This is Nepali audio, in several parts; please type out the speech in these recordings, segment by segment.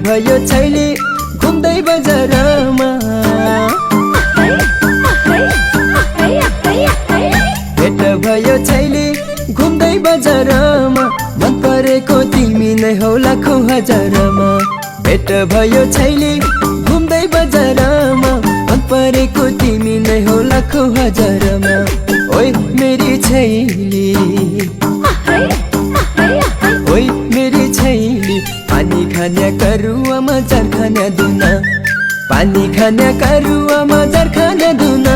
भयो छैली घुम्दै बजारमा भेट भयो छैली घुम्दै बजारमा मन परेको तिमी नै हौ लाखौं हजारमा भेट भयो छैली घुम्दै बजारमा मन परेको तिमी नै हौ लाखौं हजारमा ओइ मेरी छैली ओइ मेरी छैली पानी खाने करुवामा जार खाने दुना पानी खाने करुवामा जार खाने दुना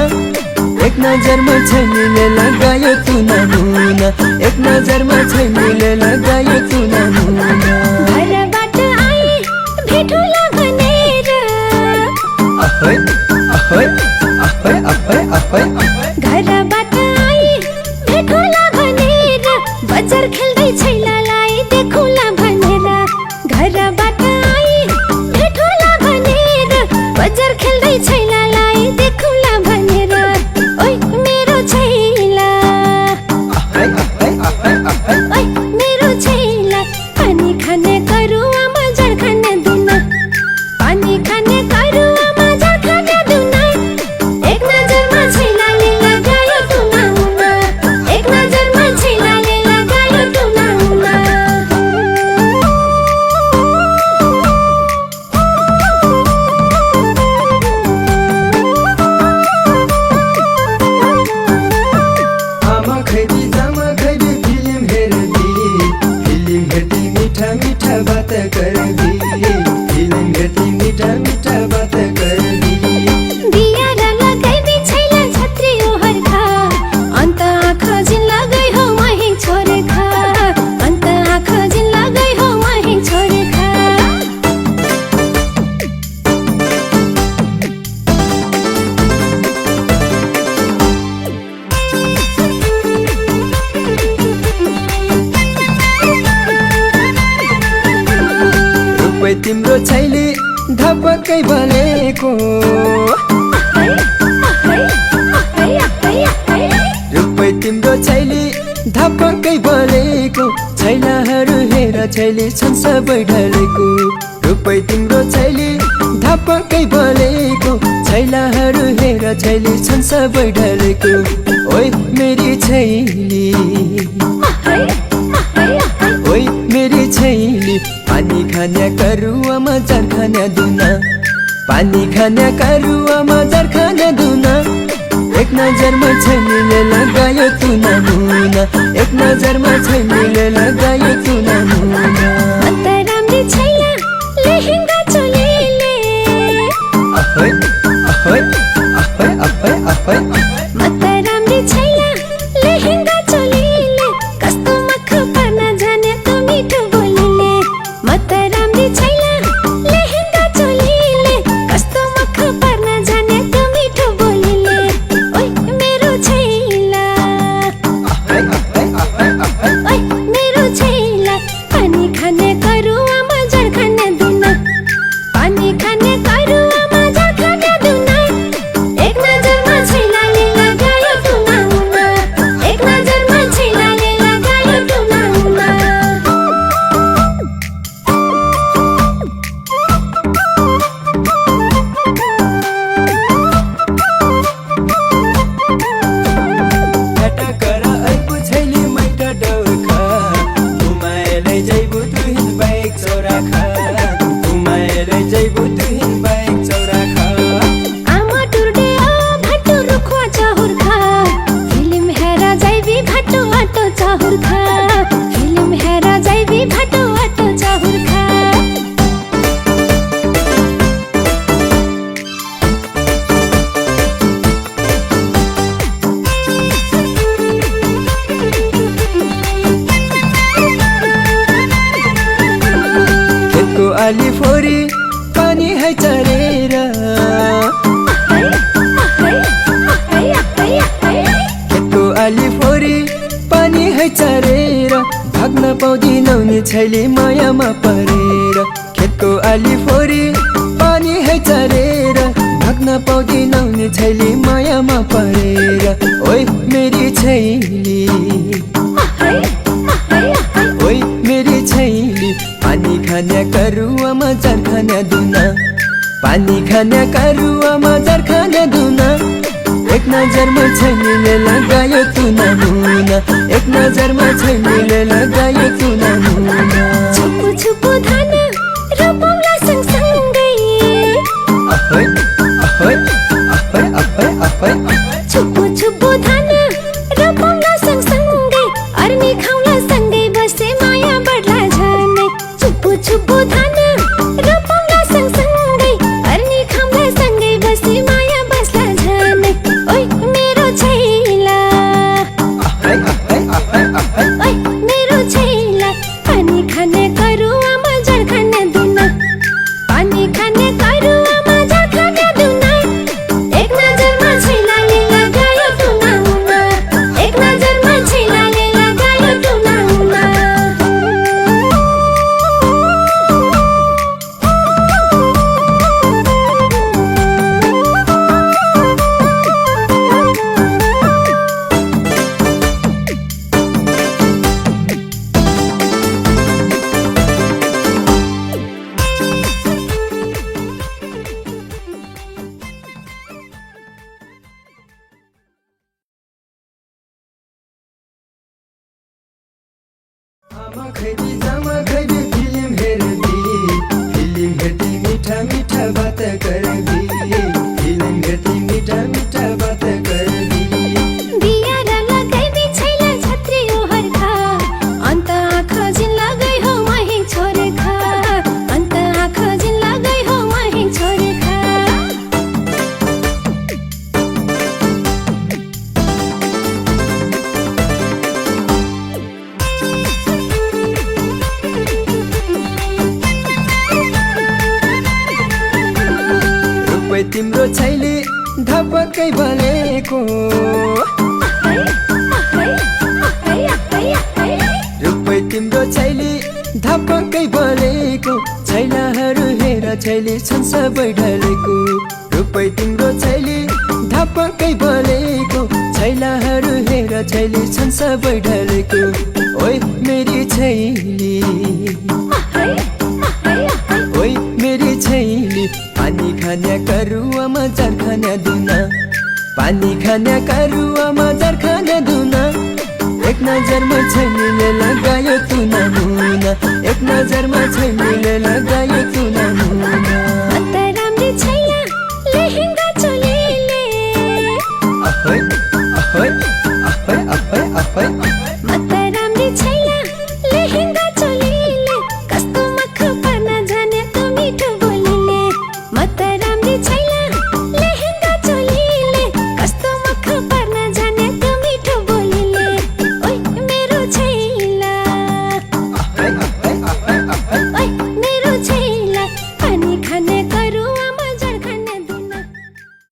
एक नजरमा छैलीले लगायो तुना मुना एक नजरमा छैलीले लगायो तुना मुना घरबाट आए भेटौला भनेर अहोय अहोय अहोय अहोय अहोय घरबाट आए भेटौला भनेर बजार खेल्दै छैलालाई देखौला भनेर घरबाट आए भेटौला भनेर बजार खेल्दै छैलालाई देखौला भनेर ओइ मेरो छैला ओइ मेरो छैला पानी खाने करुवामा जार खाने दुना पानी खाने करुवामा जार खाने दुना एक नजरमा छैलाले लगायो तुना मुना एक नजरमा छैलाले लगायो तुना मुना आमा खैदी जामा खैदी फिल्म हेर्दी मीठा मीठा बात करदी फिल्म हेर्दी मीठा मीठा बात करदी दिया लगाइबी छैला छत्री ओहरखा अन्त आँखा जिन लगाइ हो वही छोरे खा अन्त आँखा जिन लगाइ हो वही छोरे खा रुपै तिम्रो छैली धपक्कै बलेको रुपै तिम्रो छैली धपक्कै बलेको छैलाहरू हेर छैली छन् सबै ढलेको रुपै तिम्रो छैली धपक्कै बलेको छैलाहरू हेर छैली छन् सबै ढलेको ओइ मेरी छैली ओइ मेरी छैली पानी खाने करुवामा जार खाने दुना पानी खाने करुवामा जार खाने दुना एक नजरमा छैलीले लगायो तुना मुना एक नजरमा छैलीले लगायो तुना मुना मत राम्री छैला लेहेङ्गा चोलीले अहोय अहोय अहोय अहोय अहोय मत राम्री छैला लेहेङ्गा चोलीले कस्तो मख पर्न जाने त मिठो बोलीले मत राम्री छैला लेहेङ्गा चोलीले कस्तो मख पर्न जाने त मिठो बोलीले ओइ मेरो छैला अहोय अहोय अहोय अहोय ओइ मेरो छैला पानी खाने करुवामा जार खाने दुना पानी खाने करुवामा जार खाने दुना एक नजरमा छैलाले लगायो तुना मुना एक नजरमा छैलाले लगायो तुना मुना घाटा कर आइपु छैली मैटा डौखा घुमाएलै जैबु तुहिन बाइक चौराखा घुमाएलै जैबु तुहिन बाइक चौराखा आमा टुर्डे आ भाटो रुखवा चहुर्खा फिल्म हेरा जाइबी भाटो आटो चहुर्खा फिल्म हेरा जाइबी भाटो आटो चहुर्खा खेतको आली फोरी पानी है चरेर खेतको आली फोरी पानी है चरेर भाग्न पाउँदिनौ नि छैली मायामा परेर खेतको आली फोरी पानी है चरेर भाग्न पाउँदिनौ नि छैली मायामा परेर ओइ मेरी छैली ओइ मेरी छैली पानी खाने करुवामा जार पानी खाने कारुवामा जार खाने दुना एक नजरमा छैनीले लगायो तुना मुना एक नजरमा छैनीले लगायो तुना मुना छुपु छुपु धान रोपौँला सँगसँगै अहै अहै अहै अहै अहै छुपु छुपु धान रोपौँला सँगसँगै अर्नी खाउला सँगै बसे माया बढ्ला झनै छुपु छुपु धान रोपौँला सँगसँगै अर्नी खाउला सँगै बसे माया बस्ला झनै ओइ मेरो छैला अहै अहै अहै अहै ओइ मेरो छैला पानी खाने करुवामा जल खाने दुना पानी खाने करुवामा जल खाने दुना एक नजरमा छैलाले लगायो टुना हुना एक नजरमा छैलाले लगायो टुना हुना आमा खैदी जामा खैदी फिल्म हेर्दी मीठा मीठा बात करदी फिल्म हेर्दी मीठा मीठा बात करदी बिया र लगाइबी छैला छत्री ओहरखा अन्त आँखा जिन लगाइ हो माही छोरे खा अन्त आँखा जिन लगाइ हो माही छोरे खा रुपै तिम्रो छैली धपक्कै बलेको रुपै तिम्रो छैली धपक्कै बलेको छैलाहरू हेर छैली छन् सबै ढलेको रुपै तिम्रो छैली धपक्कै बलेको छैलाहरू हेर छैली छन् सबै ढलेको ओइ मेरी छैली ओइ मेरी छैली पानी खाने करुवामा जार खाने दुना पानी खाने करुवामा जार खाने दुना एक नजरमा छैनीले लगायो तुना मुना एक नजरमा छैनी